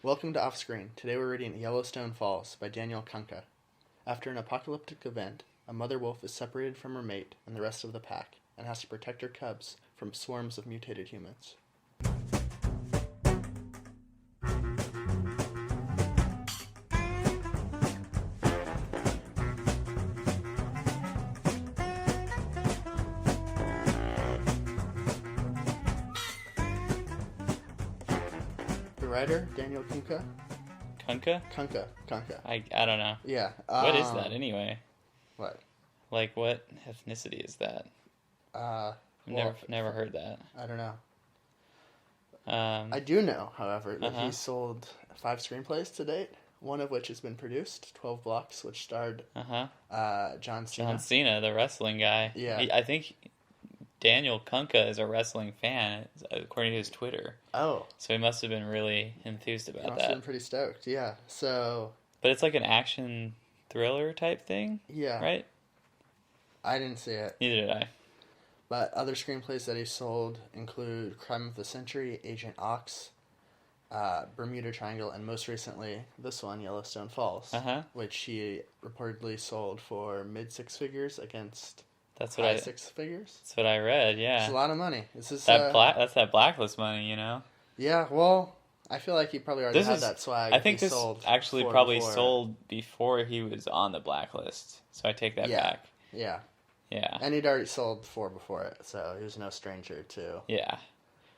Welcome to Offscreen. Today we're reading Yellowstone Falls by Daniel Kunka. After an apocalyptic event, a mother wolf is separated from her mate and the rest of the pack and has to protect her cubs from swarms of mutated humans. The writer, Daniel Kunka. Kunka? Kunka. I don't know. Yeah. What is that anyway? What? Like, what ethnicity is that? I've never heard that. I don't know. I do know, however, that he sold 5 screenplays to date, one of which has been produced, 12 Blocks, which starred John Cena. John Cena, the wrestling guy. Yeah. I think Daniel Kunka is a wrestling fan, according to his Twitter. Oh. So he must have been really enthused about He must that. have been pretty stoked, yeah. So. But it's like an action thriller type thing? Yeah. Right? I didn't see it. Neither did I. But other screenplays that he sold include Crime of the Century, Agent Ox, Bermuda Triangle, and most recently, this one, Yellowstone Falls, which he reportedly sold for mid-6 figures against high 6 figures. That's what I read, yeah. It's a lot of money. This is that's that Blacklist money, you know? Yeah, well, I feel like he probably already had that swag. I think this actually probably sold before he was on the Blacklist, so I take that back. Yeah. Yeah. And he'd already sold 4 before it, so he was no stranger to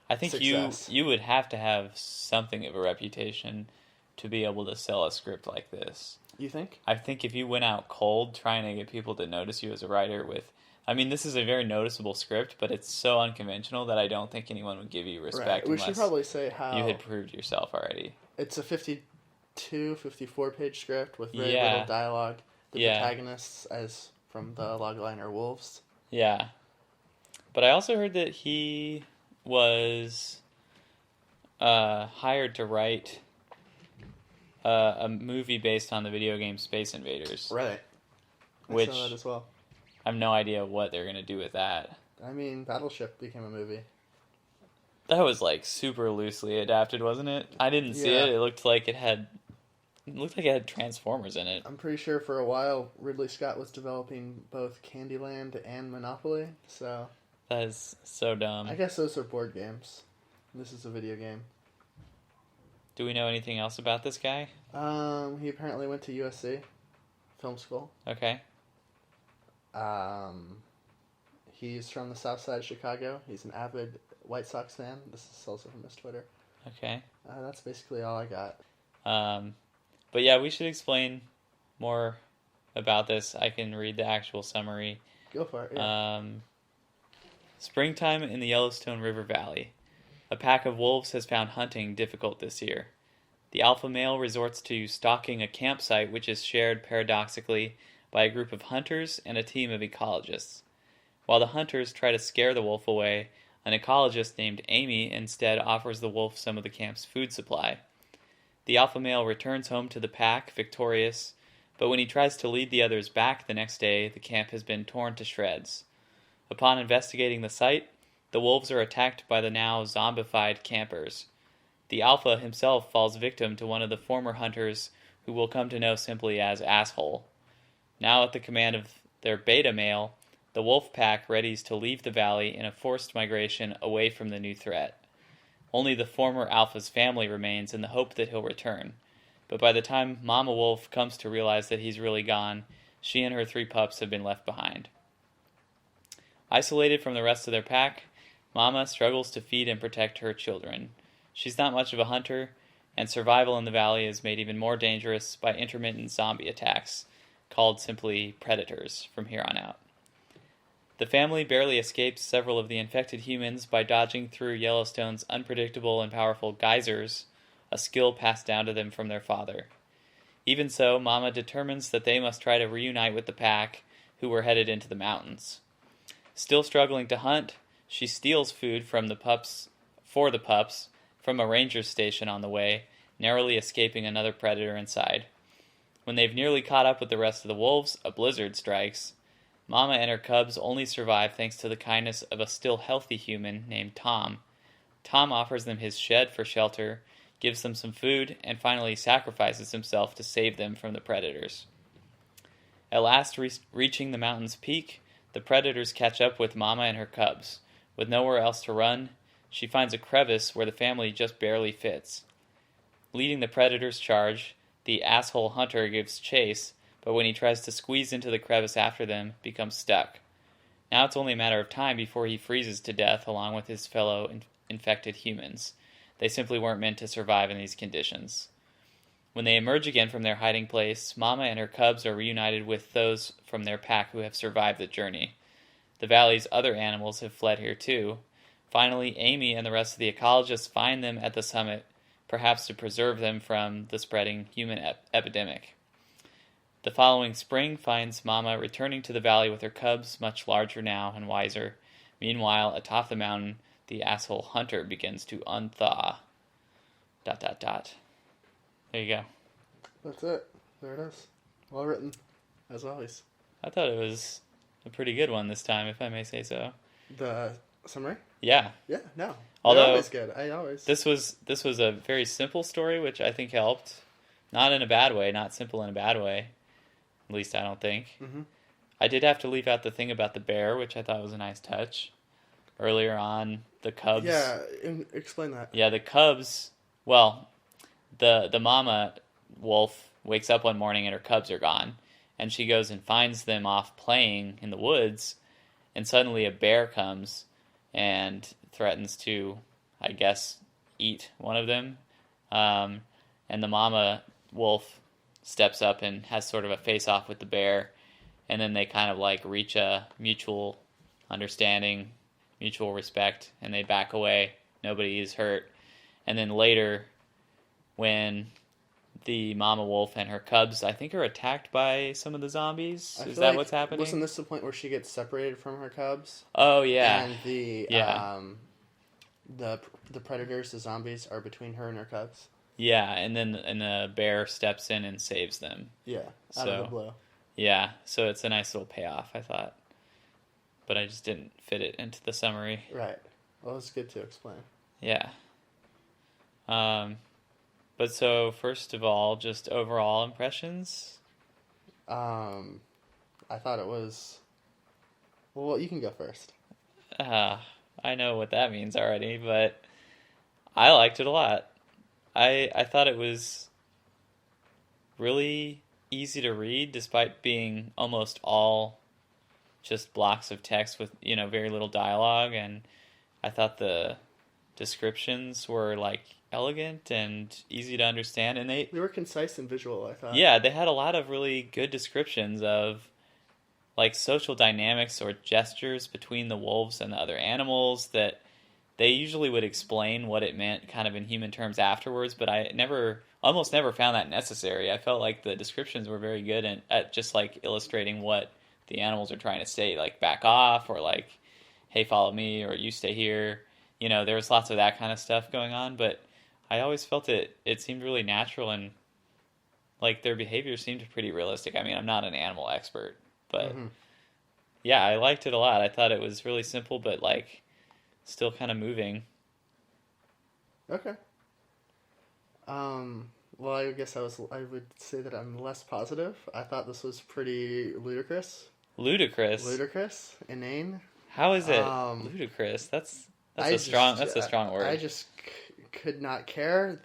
I think success. you would have to have something of a reputation to be able to sell a script like this. You think? I think if you went out cold trying to get people to notice you as a writer this is a very noticeable script, but it's so unconventional that I don't think anyone would give you respect We should probably say how you had proved yourself already. It's a 52, 54-page script with very little dialogue. The protagonists, as from the logline, are wolves. Yeah. But I also heard that he was hired to write a movie based on the video game Space Invaders. Right. I saw that as well. I have no idea what they're going to do with that. I mean, Battleship became a movie. That was like super loosely adapted, wasn't it? I didn't see it. It looked like it had Transformers in it. I'm pretty sure for a while Ridley Scott was developing both Candyland and Monopoly, so... That is so dumb. I guess those are board games. This is a video game. Do we know anything else about this guy? He apparently went to USC film school. Okay. He's from the south side of Chicago. He's an avid White Sox fan. This is also from his Twitter. Okay. That's basically all I got. But yeah, we should explain more about this. I can read the actual summary. Go for it, yeah. Springtime in the Yellowstone River Valley. A pack of wolves has found hunting difficult this year. The alpha male resorts to stalking a campsite which is shared paradoxically by a group of hunters and a team of ecologists. While the hunters try to scare the wolf away, an ecologist named Amy instead offers the wolf some of the camp's food supply. The alpha male returns home to the pack victorious, but when he tries to lead the others back the next day, the camp has been torn to shreds. Upon investigating the site, the wolves are attacked by the now zombified campers. The alpha himself falls victim to one of the former hunters, who we'll come to know simply as Asshole. Now at the command of their beta male, the wolf pack readies to leave the valley in a forced migration away from the new threat. Only the former alpha's family remains in the hope that he'll return. But by the time Mama Wolf comes to realize that he's really gone, she and her 3 pups have been left behind. Isolated from the rest of their pack, Mama struggles to feed and protect her children. She's not much of a hunter, and survival in the valley is made even more dangerous by intermittent zombie attacks, called simply predators from here on out. The family barely escapes several of the infected humans by dodging through Yellowstone's unpredictable and powerful geysers, a skill passed down to them from their father. Even so, Mama determines that they must try to reunite with the pack, who were headed into the mountains. Still struggling to hunt, she steals food from the pups from a ranger station on the way, narrowly escaping another predator inside. When they've nearly caught up with the rest of the wolves, a blizzard strikes. Mama and her cubs only survive thanks to the kindness of a still healthy human named Tom. Tom offers them his shed for shelter, gives them some food, and finally sacrifices himself to save them from the predators. At last, reaching the mountain's peak, the predators catch up with Mama and her cubs. With nowhere else to run, she finds a crevice where the family just barely fits. Leading the predators' charge, the asshole hunter gives chase, but when he tries to squeeze into the crevice after them, becomes stuck. Now it's only a matter of time before he freezes to death along with his fellow infected humans. They simply weren't meant to survive in these conditions. When they emerge again from their hiding place, Mama and her cubs are reunited with those from their pack who have survived the journey. The valley's other animals have fled here too. Finally, Amy and the rest of the ecologists find them at the summit, perhaps to preserve them from the spreading human epidemic. The following spring finds Mama returning to the valley with her cubs, much larger now and wiser. Meanwhile, atop the mountain, the asshole hunter begins to unthaw. ... There you go. That's it. There it is. Well written, as always. I thought it was a pretty good one this time, if I may say so. The summary? Yeah. Yeah, no. Although, they're always good. This was a very simple story, which I think helped. Not in a bad way, not simple in a bad way. At least I don't think. Mm-hmm. I did have to leave out the thing about the bear, which I thought was a nice touch. Earlier on, the cubs... Yeah, explain that. Yeah, the cubs... Well, the mama wolf wakes up one morning and her cubs are gone. And she goes and finds them off playing in the woods. And suddenly a bear comes and threatens to, I guess, eat one of them. And the mama wolf steps up and has sort of a face-off with the bear. And then they kind of like reach a mutual understanding, mutual respect, and they back away. Nobody is hurt. And then later, when the mama wolf and her cubs, I think, are attacked by some of the zombies. Is that what's happening? Wasn't this the point where she gets separated from her cubs? Oh, yeah. And the predators, the zombies, are between her and her cubs? Yeah, and then the bear steps in and saves them. Yeah, out of the blue. Yeah, so it's a nice little payoff, I thought. But I just didn't fit it into the summary. Right. Well, it's good to explain. Yeah. But so, first of all, just overall impressions? I thought it was... Well, you can go first. I know what that means already, but I liked it a lot. I thought it was really easy to read, despite being almost all just blocks of text with, very little dialogue, and I thought the descriptions were, elegant and easy to understand, and they were concise and visual, I thought. Yeah, they had a lot of really good descriptions of, social dynamics or gestures between the wolves and the other animals that they usually would explain what it meant kind of in human terms afterwards, but I almost never found that necessary. I felt like the descriptions were very good at just, illustrating what the animals are trying to say, back off, or hey, follow me, or you stay here. There was lots of that kind of stuff going on, but I always felt it seemed really natural, and their behavior seemed pretty realistic. I mean, I'm not an animal expert, but yeah, I liked it a lot. I thought it was really simple, but still kind of moving. Okay. Well, I guess I would say that I'm less positive. I thought this was pretty ludicrous. Ludicrous? Inane. How is it ludicrous? That's a strong word. I just could not care.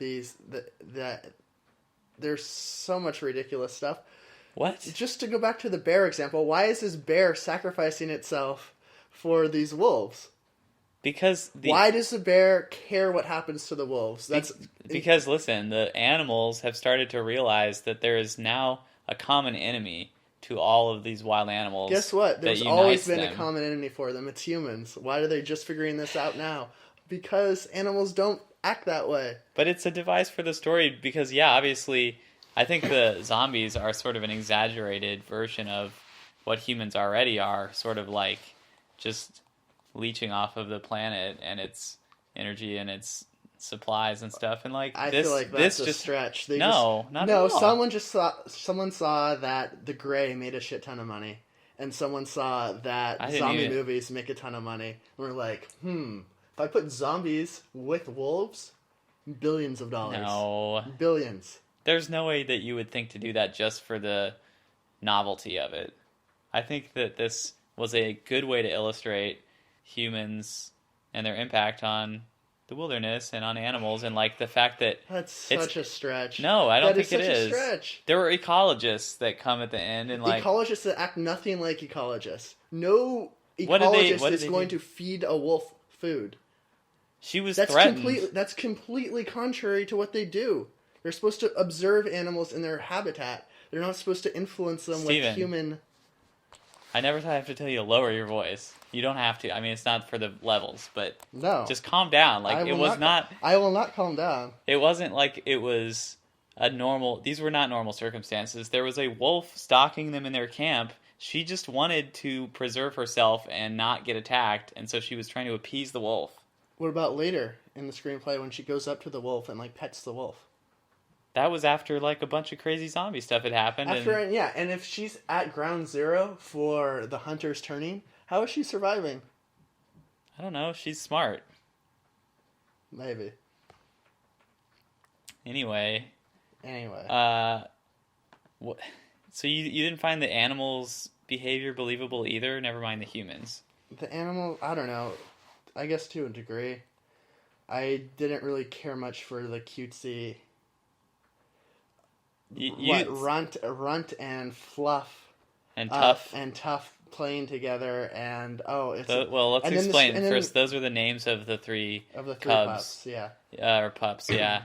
There's so much ridiculous stuff. What? Just to go back to the bear example, why is this bear sacrificing itself for these wolves? Why does the bear care what happens to the wolves? Because listen, the animals have started to realize that there is now a common enemy to all of these wild animals. Guess what? There's always been a common enemy for them. It's humans. Why are they just figuring this out now? Because animals don't act that way. But it's a device for the story because, yeah, obviously, I think the zombies are sort of an exaggerated version of what humans already are, sort of just leeching off of the planet and its energy and its supplies and stuff, and I feel like that's a stretch. Not at all. Someone saw that the Grey made a shit ton of money, and someone saw that zombie movies make a ton of money. And we're like, if I put zombies with wolves, Billions of dollars. No. Billions. There's no way that you would think to do that just for the novelty of it. I think that this was a good way to illustrate humans and their impact on the wilderness and on animals, and like the fact that that's such a stretch. No, I don't think it is. That is such a stretch. There were ecologists that come at the end and like ecologists that act nothing like ecologists. No ecologist is going to feed a wolf food. She was threatened. That's completely contrary to what they do. They're supposed to observe animals in their habitat. They're not supposed to influence them with human. I never thought I have to tell you to lower your voice. You don't have to. I mean, it's not for the levels, but no, just calm down. Like it was not. I will not calm down. It wasn't like it was a normal. These were not normal circumstances. There was a wolf stalking them in their camp. She just wanted to preserve herself and not get attacked, and so she was trying to appease the wolf. What about later in the screenplay when she goes up to the wolf and like pets the wolf? That was after like a bunch of crazy zombie stuff had happened. And if she's at ground zero for the hunters turning, how is she surviving? I don't know. She's smart. Maybe. Anyway. What? So you didn't find the animals' behavior believable either? Never mind the humans. The animal, I don't know. I guess to a degree. I didn't really care much for the cutesy... Runt and Fluff and Tough playing together, and let's explain first. Those are the names of the three cubs, pups, or pups, yeah.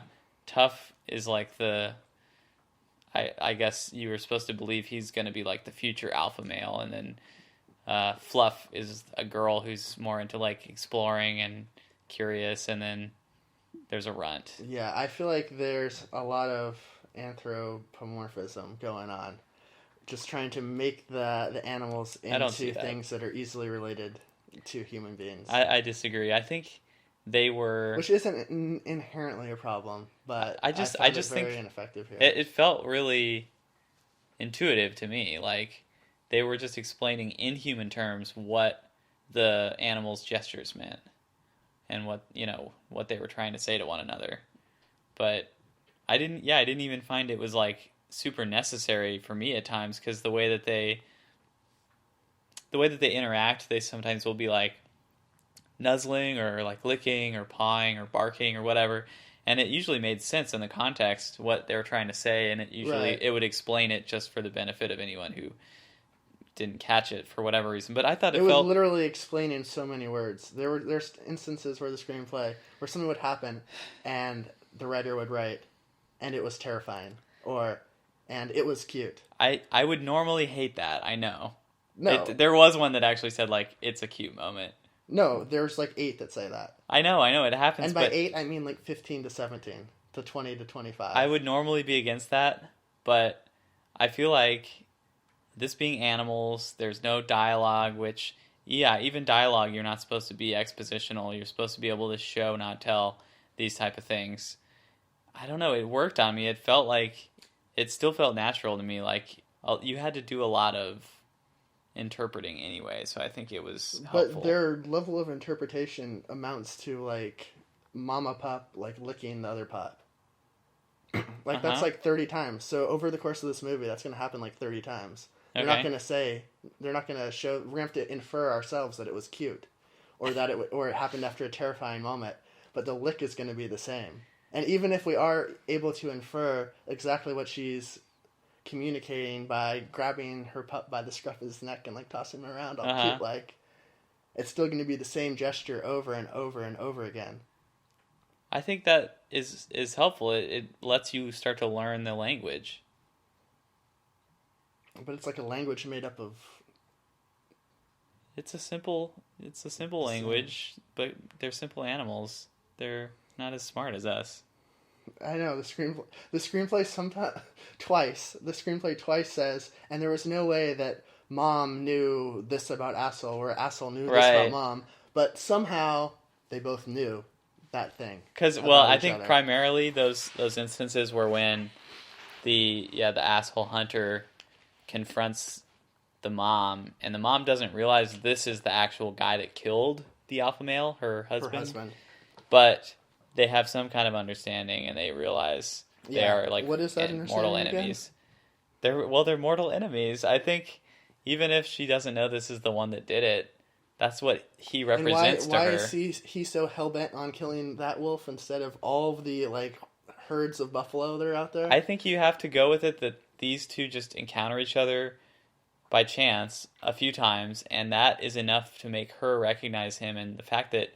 Tough is like the, I guess you were supposed to believe he's going to be like the future alpha male, and then Fluff is a girl who's more into like exploring and curious, and then there's a Runt. Yeah, I feel like there's a lot of anthropomorphism going on, just trying to make the animals into things that are easily related to human beings. I disagree. I think they were, which isn't inherently a problem, but I just think very ineffective here. It felt really intuitive to me, like they were just explaining in human terms what the animals' gestures meant and what they were trying to say to one another, but I didn't even find it was like super necessary for me at times, because the way that they interact, they sometimes will be like nuzzling or like licking or pawing or barking or whatever, and it usually made sense in the context what they were trying to say, and it would explain it just for the benefit of anyone who didn't catch it for whatever reason. But I thought it was literally explained in so many words. There's instances where the screenplay where something would happen and the writer would write, and it was terrifying, and it was cute. I would normally hate that, I know. No. There was one that actually said, like, it's a cute moment. No, there's like 8 that say that. I know, it happens. And by 8, I mean like 15 to 17, to 20 to 25. I would normally be against that, but I feel like this being animals, there's no dialogue, which, even dialogue, you're not supposed to be expositional. You're supposed to be able to show, not tell, these type of things. I don't know, it worked on me. It still felt natural to me. Like, you had to do a lot of interpreting anyway, so I think it was helpful. But their level of interpretation amounts to, like, mama pup, like, licking the other pup. Like, that's like 30 times. So over the course of this movie, that's going to happen like 30 times. They're not going to show, we're going to have to infer ourselves that it was cute, or that it happened after a terrifying moment, but the lick is going to be the same. And even if we are able to infer exactly what she's communicating by grabbing her pup by the scruff of his neck and like tossing him around all cute, like, it's still going to be the same gesture over and over and over again. I think that is helpful. It lets you start to learn the language. But it's like a language made up of... It's a simple language, but they're simple animals. They're not as smart as us. I know, the screenplay twice says, and there was no way that Mom knew this about Assel, or Assel knew this about Mom, but somehow they both knew that thing. Because, I think primarily those instances were when the asshole hunter confronts the mom, and the mom doesn't realize this is the actual guy that killed the alpha male, her husband. But they have some kind of understanding and they realize they are like what is that mortal enemies. They're mortal enemies. I think even if she doesn't know this is the one that did it, that's what he represents to her. Why is he so hell-bent on killing that wolf instead of all of the like herds of buffalo that are out there? I think you have to go with it that these two just encounter each other by chance a few times, and that is enough to make her recognize him. And the fact that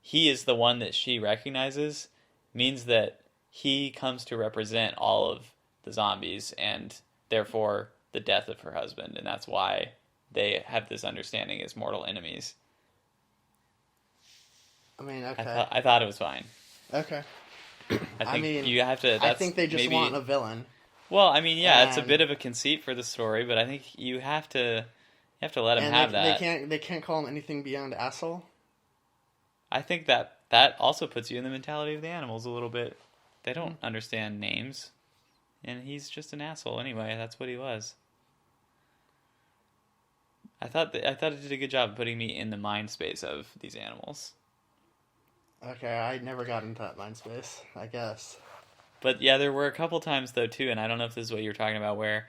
he is the one that she recognizes means that he comes to represent all of the zombies and therefore the death of her husband, and that's why they have this understanding as mortal enemies. I mean, okay. I thought it was fine. Okay. I think you have to. I think they just want a villain. Well, I mean, yeah, it's a bit of a conceit for the story, but I think you have to let him have that. They can't call him anything beyond asshole. I think that also puts you in the mentality of the animals a little bit. They don't understand names, and he's just an asshole anyway. That's what he was. I thought it did a good job of putting me in the mind space of these animals. Okay, I never got into that mind space, I guess. But yeah, there were a couple times though too, and I don't know if this is what you're talking about, where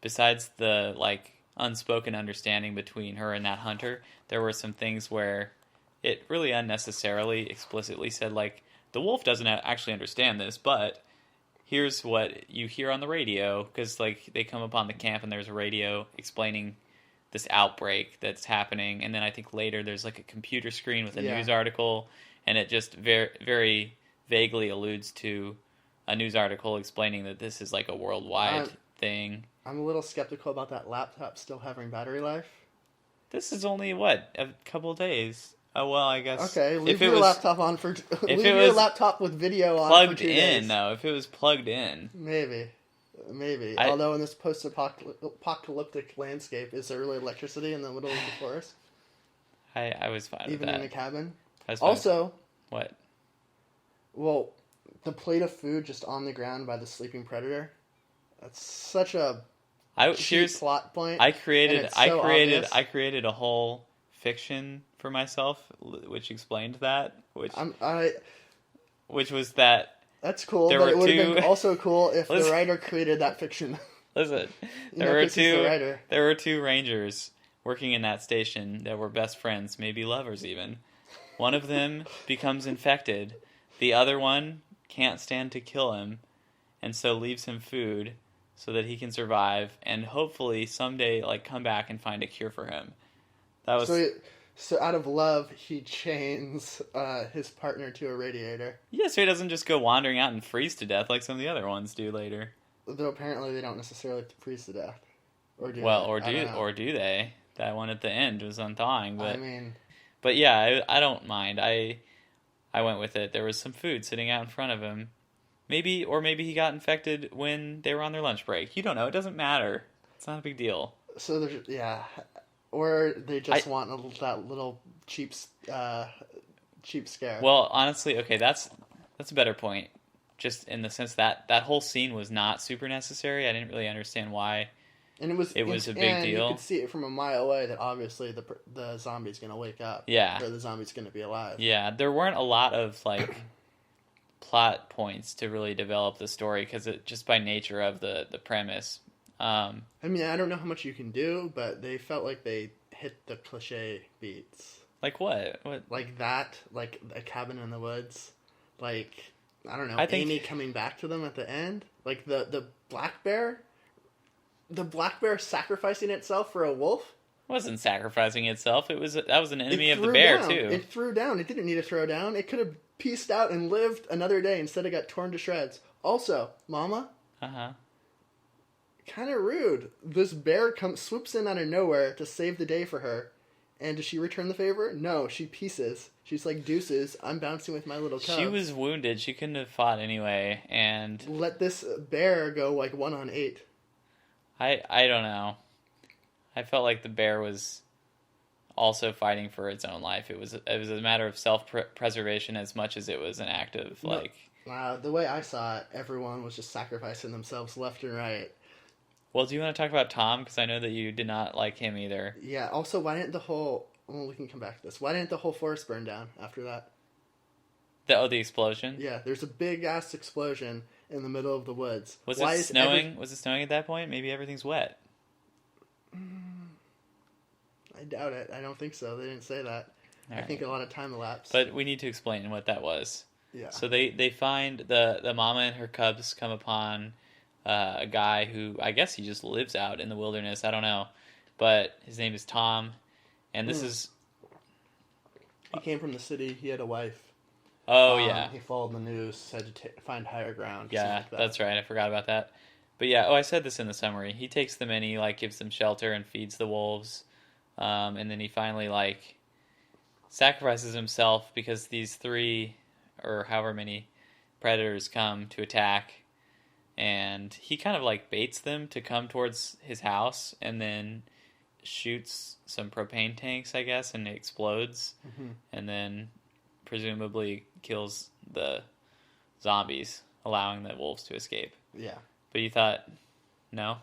besides the like unspoken understanding between her and that hunter, there were some things where it really unnecessarily explicitly said like, the wolf doesn't actually understand this, but here's what you hear on the radio, because like they come upon the camp and there's a radio explaining this outbreak that's happening, and then I think later there's like a computer screen with a news article, and it just very, very vaguely alludes to a news article explaining that this is like a worldwide thing. I'm a little skeptical about that laptop still having battery life. This is only, what, a couple days? Oh, well, I guess... Okay, leave your laptop on for... leave your laptop with video on for 2 days. Plugged in, though. If it was plugged in. Maybe. Although in this post-apocalyptic landscape, is there really electricity in the middle of the forest? I was fine with that. Even in a cabin? Also... What? Well, the plate of food just on the ground by the sleeping predator. That's such a cheap plot point. I created a whole fiction for myself, which explained that. Which was that. That's cool, but it would have been also cool if the writer created that fiction. Listen, there were two rangers working in that station that were best friends, maybe lovers even. One of them becomes infected. The other one can't stand to kill him, and so leaves him food so that he can survive, and hopefully someday like come back and find a cure for him. That was so out of love, he chains his partner to a radiator. Yeah, so he doesn't just go wandering out and freeze to death like some of the other ones do later. Though apparently they don't necessarily freeze to death, or do do they? That one at the end was unthawing, but I mean. But yeah, I don't mind. I went with it. There was some food sitting out in front of him. Maybe he got infected when they were on their lunch break. You don't know. It doesn't matter. It's not a big deal. So there's or they just want that little cheap scare. Well, honestly, okay, that's a better point. Just in the sense that whole scene was not super necessary. I didn't really understand why. And it was a big deal. You could see it from a mile away that obviously the zombie's going to wake up. Yeah. Or the zombie's going to be alive. Yeah, there weren't a lot of like plot points to really develop the story because it just by nature of the premise. I mean, I don't know how much you can do, but they felt like they hit the cliche beats. Like what? What? Like that, like a cabin in the woods, like I don't know, Amy coming back to them at the end, like the black bear. The black bear sacrificing itself for a wolf? It wasn't sacrificing itself. That was an enemy of the bear, too. It threw down. It didn't need to throw down. It could have pieced out and lived another day instead of got torn to shreds. Also, Mama. Uh-huh. Kind of rude. This bear swoops in out of nowhere to save the day for her. And does she return the favor? No, she pieces. She's like, deuces, I'm bouncing with my little cubs. She was wounded. She couldn't have fought anyway, and... Let this bear go like 1 on 8. I don't know. I felt like the bear was also fighting for its own life. It was a matter of self-preservation as much as it was an act of like... The way I saw it, everyone was just sacrificing themselves left and right. Well, do you want to talk about Tom? Because I know that you did not like him either. Yeah, also, why didn't the whole... Well, we can come back to this. Why didn't the whole forest burn down after that? The explosion? Yeah, there's a big-ass explosion in the middle of the woods. Was it snowing? Was it snowing at that point? Maybe everything's wet. I doubt it. I don't think so. They didn't say that. I think a lot of time elapsed. But we need to explain what that was. Yeah. So they find the mama and her cubs come upon a guy who, I guess he just lives out in the wilderness. I don't know. But his name is Tom. And this is... He came from the city. He had a wife. Oh, yeah. He followed the news, said to find higher ground. Yeah, like that. That's right. I forgot about that. But yeah, I said this in the summary. He takes them in, he gives them shelter and feeds the wolves. And then he finally sacrifices himself because these 3 or however many predators come to attack. And he kind of baits them to come towards his house and then shoots some propane tanks, I guess, and it explodes. Mm-hmm. And then presumably kills the zombies, allowing the wolves to escape. Yeah. But you thought, no?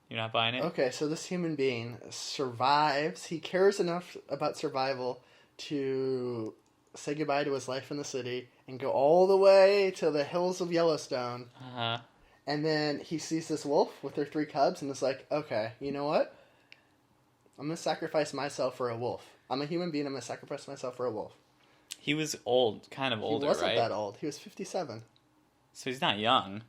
You're not buying it? Okay, so this human being survives. He cares enough about survival to say goodbye to his life in the city and go all the way to the hills of Yellowstone. Uh-huh. And then he sees this wolf with her 3 cubs and is like, okay, you know what? I'm going to sacrifice myself for a wolf. I'm a human being. I'm going to sacrifice myself for a wolf. He was old, kind of older, right? He wasn't that old. He was 57. So he's not young.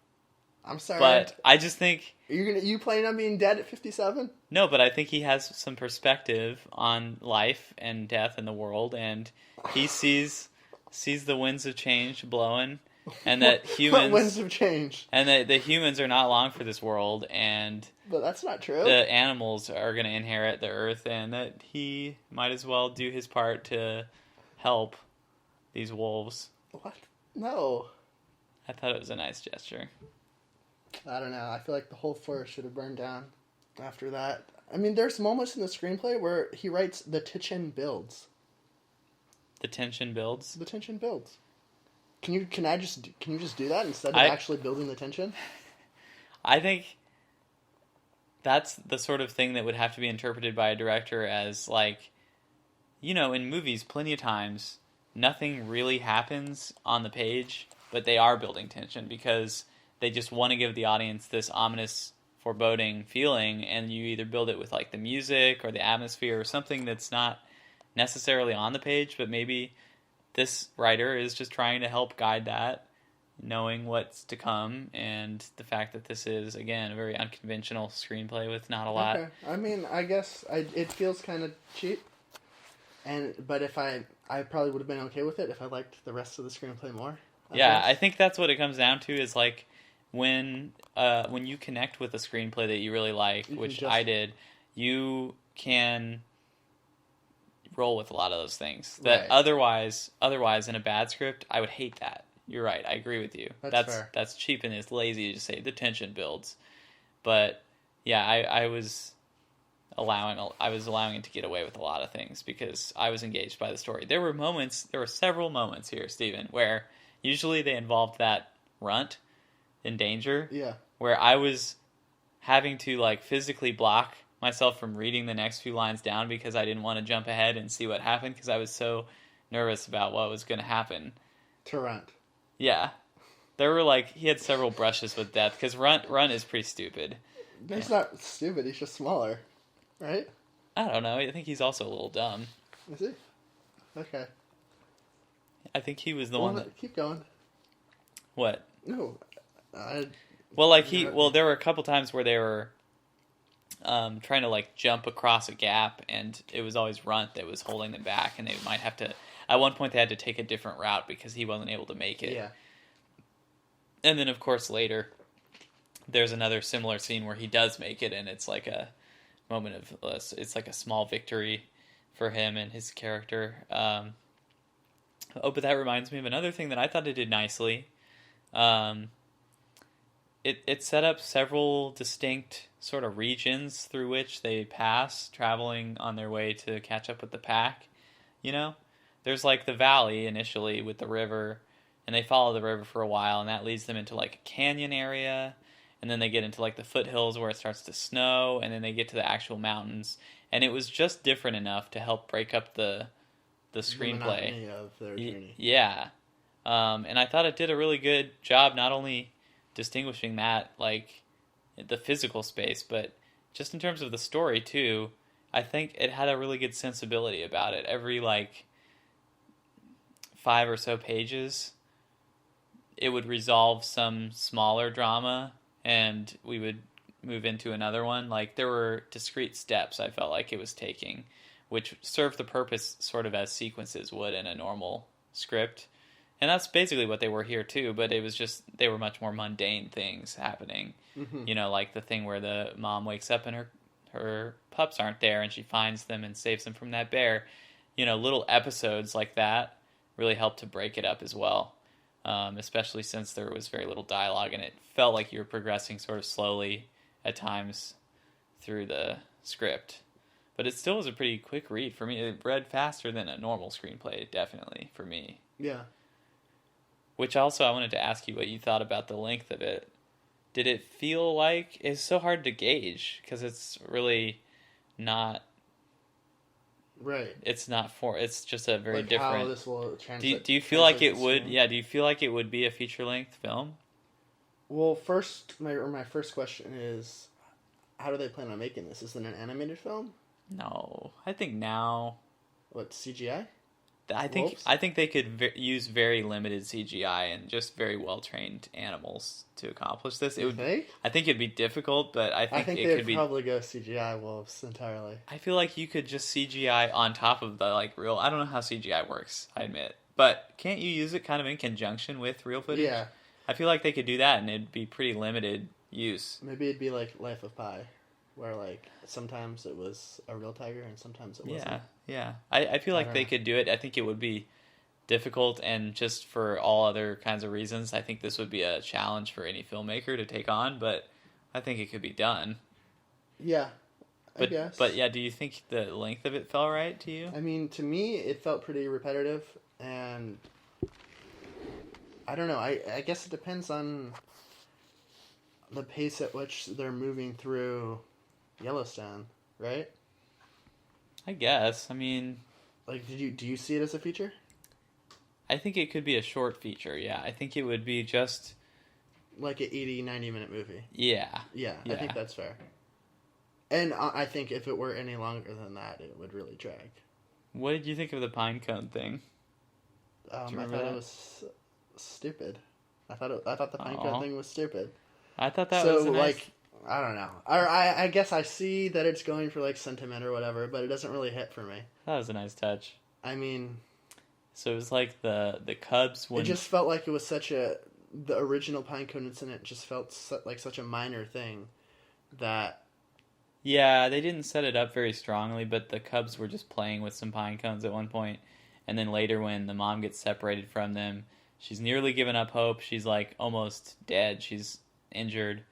I'm sorry. But I just think... You planning on being dead at 57? No, but I think he has some perspective on life and death in the world, and he sees the winds of change blowing, and that humans... What winds of change? And that the humans are not long for this world, and... But that's not true. The animals are going to inherit the earth, and that he might as well do his part to help these wolves. What? No. I thought it was a nice gesture. I don't know. I feel like the whole forest should have burned down after that. I mean, there's moments in the screenplay where he writes, the tension builds. The tension builds? The tension builds. Can you just do that instead of actually building the tension? I think that's the sort of thing that would have to be interpreted by a director as, in movies, plenty of times, nothing really happens on the page, but they are building tension because they just want to give the audience this ominous, foreboding feeling, and you either build it with the music or the atmosphere or something that's not necessarily on the page, but maybe this writer is just trying to help guide that, knowing what's to come, and the fact that this is, again, a very unconventional screenplay with not a lot. Okay. I mean, I guess it feels kind of cheap, but if I probably would have been okay with it if I liked the rest of the screenplay more. I think that's what it comes down to is when you connect with a screenplay that you really like, which I did, you can roll with a lot of those things. That otherwise in a bad script, I would hate that. You're right. I agree with you. That's fair. That's cheap and it's lazy to just say the tension builds. But yeah, I was allowing it to get away with a lot of things because I was engaged by the story. There were several moments here, Stephen, where usually they involved that runt in danger. Yeah. Where I was having to physically block myself from reading the next few lines down because I didn't want to jump ahead and see what happened because I was so nervous about what was going to happen. To Runt. Yeah. There were he had several brushes with death because Runt is pretty stupid. He's not stupid, he's just smaller. Right? I don't know. I think he's also a little dumb. Is he? Okay. I think he was the one that... Keep going. What? No. There were a couple times where they were trying to jump across a gap, and it was always Runt that was holding them back, and they might have to... At one point, they had to take a different route because he wasn't able to make it. Yeah. And then, of course, later, there's another similar scene where he does make it, and it's a moment of... It's a small victory for him and his character. But that reminds me of another thing that I thought it did nicely. It set up several distinct sort of regions through which they pass, traveling on their way to catch up with the pack. There's the valley initially with the river, and they follow the river for a while, and that leads them into a canyon area, and then they get into the foothills where it starts to snow, and then they get to the actual mountains, and it was just different enough to help break up the screenplay. Of their journey. Yeah. And I thought it did a really good job not only distinguishing that, like, the physical space, but just in terms of the story, too. I think it had a really good sensibility about it. Every, like, 5 or so pages, it would resolve some smaller drama, and we would move into another one. Like, there were discrete steps I felt like it was taking, which served the purpose sort of as sequences would in a normal script. And that's basically what they were here too, but it was just, they were much more mundane things happening. Mm-hmm. You know, like the thing where the mom wakes up and her pups aren't there and she finds them and saves them from that bear. You know, little episodes like that really helped to break it up as well. Especially since there was very little dialogue and it felt like you were progressing sort of slowly at times through the script. But it still was a pretty quick read for me. It read faster than a normal screenplay, definitely, for me. Yeah. Which also I wanted to ask you what you thought about the length of it. Did it feel like... It's so hard to gauge, because it's really not... Right. It's not for... It's just a very like different... How this will do you feel like it would... Yeah, do you feel like it would be a feature-length film? Well, my first question is, how do they plan on making this? Is it an animated film? No. I think now... What, CGI? I think they could use very limited CGI and just very well-trained animals to accomplish this. I think it'd be difficult, but I think it could be... probably go CGI wolves entirely. I feel like you could just CGI on top of the, like, real... I don't know how CGI works, I admit. But can't you use it kind of in conjunction with real footage? Yeah. I feel like they could do that, and it'd be pretty limited use. Maybe it'd be like Life of Pi, where, like, sometimes it was a real tiger and sometimes it wasn't. Yeah. I feel like they could do it. I think it would be difficult, and just for all other kinds of reasons, I think this would be a challenge for any filmmaker to take on, but I think it could be done. Yeah, I guess. But yeah, do you think the length of it felt right to you? I mean, to me, it felt pretty repetitive, and I don't know, I guess it depends on the pace at which they're moving through Yellowstone, right? I guess. I mean... Like, do you see it as a feature? I think it could be a short feature, yeah. I think it would be just... Like an 80, 90-minute movie. Yeah. Yeah, I think that's fair. And I think if it were any longer than that, it would really drag. What did you think of the pine cone thing? I thought it was stupid. I thought the pine cone thing was stupid. I thought that was like... I don't know. I guess I see that it's going for, like, sentiment or whatever, but it doesn't really hit for me. That was a nice touch. I mean... So it was like the cubs... It just felt like it was the original pinecone incident just felt like such a minor thing that... Yeah, they didn't set it up very strongly, but the cubs were just playing with some pine cones at one point, and then later when the mom gets separated from them, she's nearly given up hope. She's, like, almost dead. She's injured.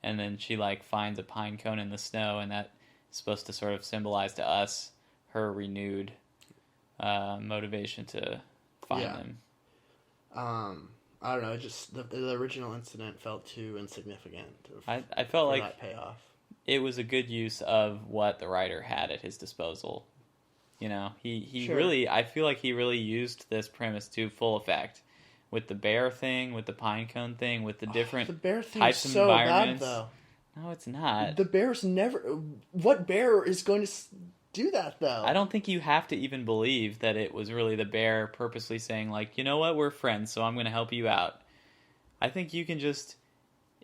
And then she, like, finds a pine cone in the snow, and that's supposed to sort of symbolize to us her renewed motivation to find them. I don't know. It just the original incident felt too insignificant. I felt like that payoff. It was a good use of what the writer had at his disposal. You know, he Sure. really... I feel like he really used this premise to full effect. With the bear thing, with the pine cone thing, with the different the bear thing types is of so environments. bad, though. No, it's not. The bear's never... What bear is going to do that, though? I don't think you have to even believe that it was really the bear purposely saying, like, you know what, we're friends, so I'm going to help you out. I think you can just...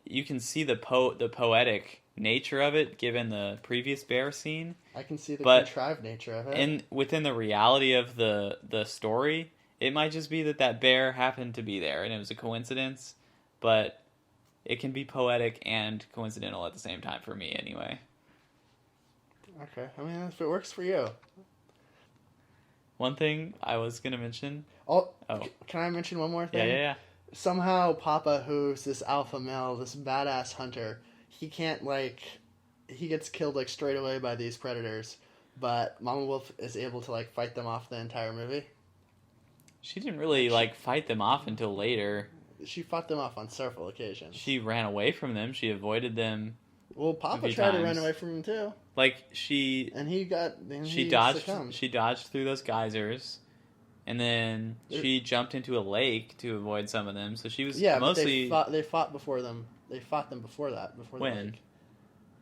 You can see the poetic nature of it, given the previous bear scene. I can see the contrived nature of it. And within the reality of the story... It might just be that bear happened to be there, and it was a coincidence, but it can be poetic and coincidental at the same time for me, anyway. Okay, I mean, if it works for you. One thing I was going to mention... Can I mention one more thing? Yeah. Somehow Papa, who's this alpha male, this badass hunter, he can't, like... He gets killed, like, straight away by these predators, but Mama Wolf is able to, like, fight them off the entire movie. She didn't really, like, fight them off until later. She fought them off on several occasions. She ran away from them. She avoided them. Well, Papa tried to run away from him, too. Like, she... And he got... She dodged through those geysers. And then she jumped into a lake to avoid some of them. So she was mostly... but they fought before them. They fought them before that. When?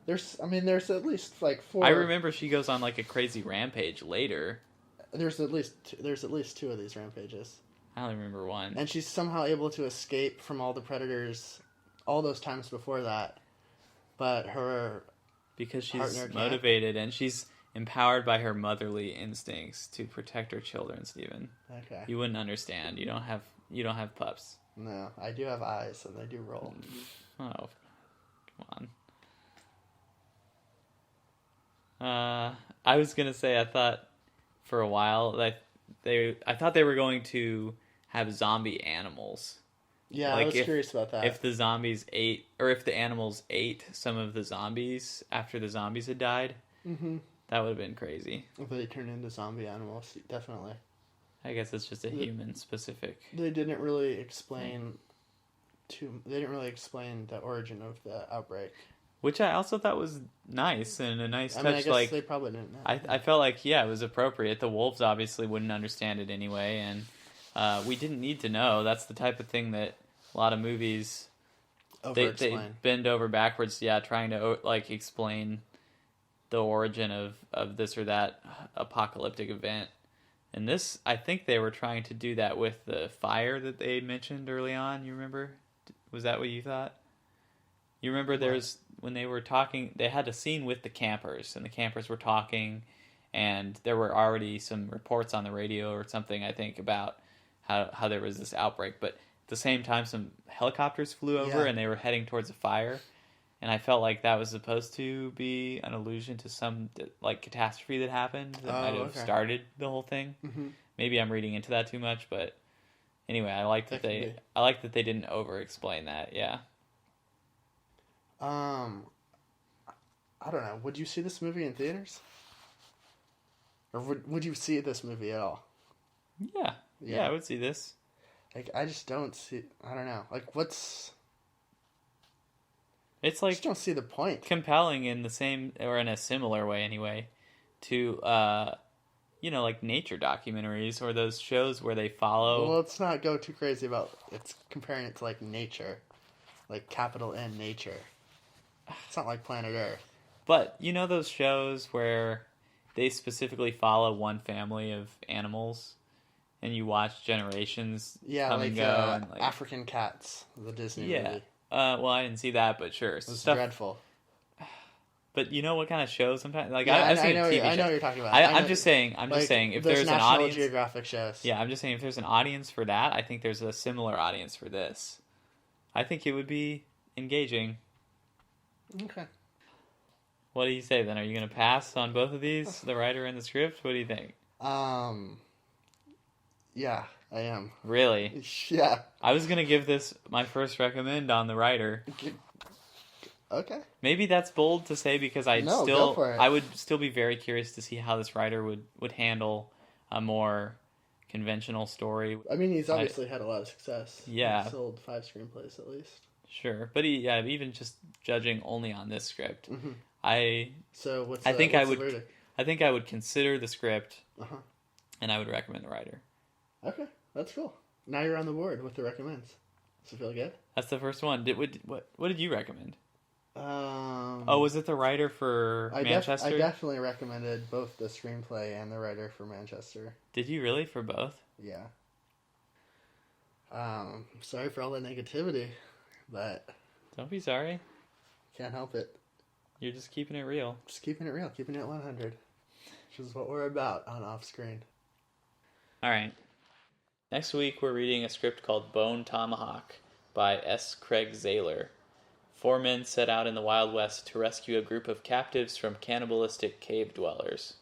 The lake. There's at least like 4. I remember she goes on like a crazy rampage later. There's at least 2 of these rampages. I only remember one. And she's somehow able to escape from all the predators all those times before that. But her because she's motivated and she's empowered by her motherly instincts to protect her children, Stephen. Okay. You wouldn't understand. You don't have pups. No, I do have eyes and they do roll. Oh, come on. I was gonna say I thought for a while that I thought they were going to have zombie animals. Yeah, I was curious about that. If the zombies ate, or if the animals ate some of the zombies after the zombies had died, that would have been crazy. If they turned into zombie animals, definitely. I guess it's just a human-specific... They didn't really explain the origin of the outbreak. Which I also thought was nice and a nice touch. I guess they probably didn't know. I felt like, it was appropriate. The wolves obviously wouldn't understand it anyway, and we didn't need to know. That's the type of thing that a lot of movies... They bend over backwards, trying to explain the origin of this or that apocalyptic event. And this, I think they were trying to do that with the fire that they mentioned early on. You remember? Was that what you thought? You remember when they were talking, they had a scene with the campers, and the campers were talking, and there were already some reports on the radio or something, I think, about how there was this outbreak. But at the same time, some helicopters flew over, and they were heading towards a fire. And I felt like that was supposed to be an allusion to some catastrophe that happened that might have started the whole thing. Mm-hmm. Maybe I'm reading into that too much, but anyway, I like that they didn't over-explain that. Yeah. I don't know. Would you see this movie in theaters? Or would you see this movie at all? Yeah, I would see this. I just don't see... I don't know. It's I just don't see the point. Compelling in the same, or in a similar way anyway, to, nature documentaries or those shows where they follow... Well, let's not go too crazy about comparing it to, nature. Capital N nature. It's not like Planet Earth. But, those shows where they specifically follow one family of animals, and you watch generations come and go. African Cats, the Disney movie. Well, I didn't see that, but sure. It was dreadful. But you know what kind of shows sometimes? I've seen TV shows. I know what you're talking about. I'm just saying, if there's an audience... National Geographic shows. Yeah, I'm just saying if there's an audience for that, I think there's a similar audience for this. I think it would be engaging. Okay. What do you say then? Are you going to pass on both of these, the writer and the script? What do you think? Yeah, I am. Really? Yeah. I was going to give this my first recommend on the writer. Okay. Maybe that's bold to say because go for it. I would still be very curious to see how this writer would handle a more conventional story. I mean, he's obviously had a lot of success. Yeah. He's sold 5 screenplays at least. Sure. But even just judging only on this script, mm-hmm. I think I would consider the script, and I would recommend the writer. Okay, that's cool. Now you're on the board with the recommends. Does it feel good? That's the first one. What did you recommend? Oh, was it the writer for Manchester? I definitely recommended both the screenplay and the writer for Manchester. Did you really, for both? Yeah. Sorry for all the negativity, but... Don't be sorry. Can't help it. You're just keeping it real. Just keeping it real, keeping it 100. Which is what we're about on Off Screen. Alright. Next week we're reading a script called Bone Tomahawk by S. Craig Zahler. 4 men set out in the Wild West to rescue a group of captives from cannibalistic cave dwellers.